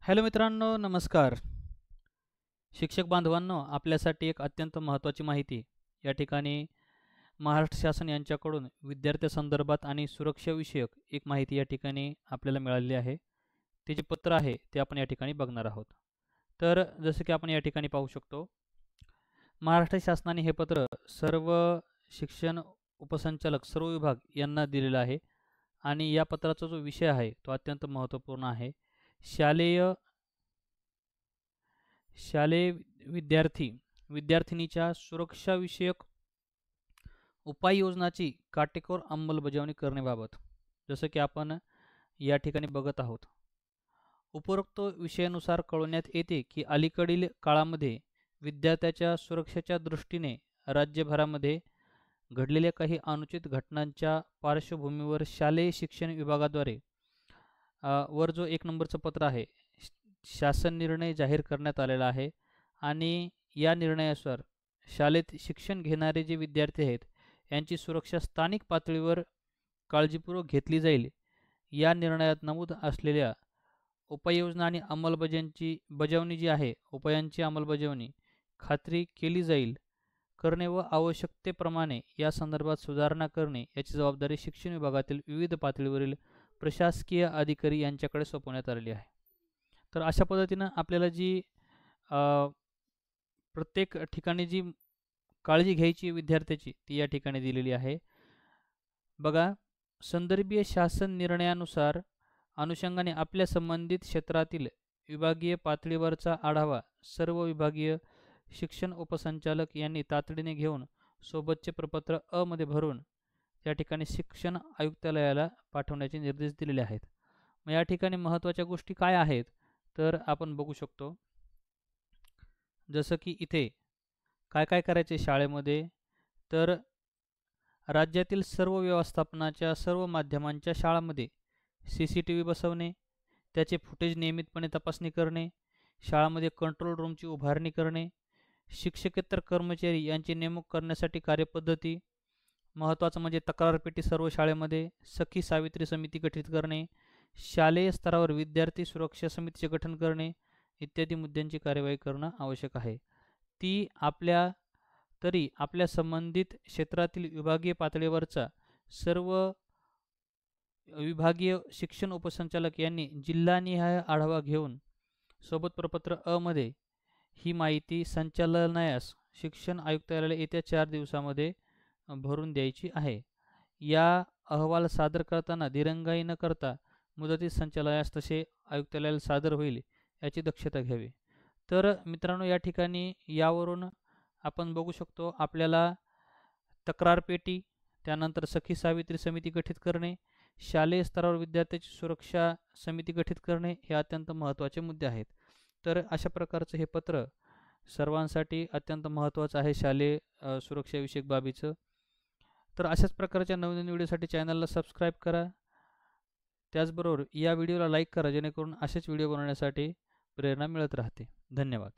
Hello मित्रांनो, नमस्कार. शिक्षक बांधवांनो, आपल्यासाठी एक अत्यंत महत्त्वाची माहिती या ठिकाणी महाराष्ट्र शासन यांच्याकडून विद्यार्थ्यांसंदर्भात आणि सुरक्षाविषयक एक माहिती या ठिकाणी आपल्याला मिळालेली आहे. ते जे पत्र आहे ते आपण या ठिकाणी बघणार आहोत. तर जसं की आपण या ठिकाणी पाहू शकतो, महाराष्ट्र शासनाने हे पत्र सर्व शिक्षण उपसंचालक सर्व विभाग यांना दिलेलं आहे आणि या पत्राचा जो विषय आहे तो अत्यंत महत्त्वपूर्ण आहे. शालेय शालेय विद्यार्थिनीच्या सुरक्षाविषयक उपाययोजनाची काटेकोर अंमलबजावणी करण्याबाबत. जसं की आपण या ठिकाणी बघत आहोत. उपरोक्त विषयानुसार कळवण्यात येते की अलीकडील काळामध्ये विद्यार्थ्याच्या सुरक्षेच्या दृष्टीने राज्यभरामध्ये घडलेल्या काही अनुचित घटनांच्या पार्श्वभूमीवर शालेय शिक्षण विभागाद्वारे वर जो 1 नंबरचं पत्र आहे, शासन निर्णय जाहीर करण्यात आलेला आहे आणि या निर्णयानुसार शाळेत शिक्षण घेणारे जे विद्यार्थी आहेत यांची सुरक्षा स्थानिक पातळीवर काळजीपूर्वक घेतली जाईल. या निर्णयात नमूद असलेल्या उपाययोजना आणि बजावणी जी आहे, उपायांची अंमलबजावणी खात्री केली जाईल करणे व आवश्यकतेप्रमाणे या संदर्भात सुधारणा करणे याची जबाबदारी शिक्षण विभागातील विविध पातळीवरील प्रशासकीय अधिकारी यांच्याकडे सोपवण्यात आलेली आहे. तर अशा पद्धतीनं आपल्याला जी प्रत्येक ठिकाणी जी काळजी घ्यायची विद्यार्थ्याची ती या ठिकाणी दिलेली आहे. बघा, संदर्भीय शासन निर्णयानुसार अनुषंगाने आपल्या संबंधित क्षेत्रातील विभागीय पातळीवरचा आढावा सर्व विभागीय शिक्षण उपसंचालक यांनी तातडीने घेऊन सोबतचे प्रपत्र अ मध्ये भरून या ठिकाणी शिक्षण आयुक्तालयाला पाठवण्याचे निर्देश दिलेले आहेत. मग या ठिकाणी महत्त्वाच्या गोष्टी काय आहेत तर आपण बघू शकतो. जसं की इथे काय काय करायचे शाळेमध्ये, तर राज्यातील सर्व व्यवस्थापनाच्या सर्व माध्यमांच्या शाळांमध्ये CCTV बसवणे, त्याचे फुटेज नियमितपणे तपासणी करणे, शाळांमध्ये कंट्रोल रूमची उभारणी करणे, शिक्षकेतर कर्मचारी यांची नेमणूक करण्यासाठी कार्यपद्धती, महत्त्वाचं म्हणजे तक्रारपेटी सर्व शाळेमध्ये, सखी सावित्री समिती गठीत करणे, शालेय स्तरावर विद्यार्थी सुरक्षा समितीचे गठन करणे इत्यादी मुद्द्यांची कार्यवाही करणं आवश्यक आहे. ती आपल्या संबंधित क्षेत्रातील विभागीय पातळीवरचा सर्व विभागीय शिक्षण उपसंचालक यांनी जिल्हानिहाय आढावा घेऊन सोबत प्रपत्र अ मध्ये ही माहिती संचालनायास शिक्षण आयुक्तालयाला येत्या 4 दिवसामध्ये भरून द्यायची आहे. या अहवाल सादर करताना दिरंगाई न करता मुदतीत संचालनायास तसे आयुक्तालयाला सादर होईल याची दक्षता घ्यावी. तर मित्रांनो, या ठिकाणी यावरून आपण बघू शकतो आपल्याला तक्रारपेटी, त्यानंतर सखी सावित्री समिती गठीत करणे, शालेय स्तरावर विद्यार्थ्याची सुरक्षा समिती गठीत करणे हे अत्यंत महत्त्वाचे मुद्दे आहेत. तर अशा प्रकारचं हे पत्र सर्वांसाठी अत्यंत महत्त्वाचं आहे शालेय सुरक्षाविषयक बाबीचं. तर अशाच प्रकारच्या नवनवीन व्हिडिओसाठी चॅनलला सबस्क्राईब करा. त्याचबरोबर या व्हिडिओला लाईक करा जेणेकरून असेच व्हिडिओ बनवण्यासाठी प्रेरणा मिळत राहते. धन्यवाद.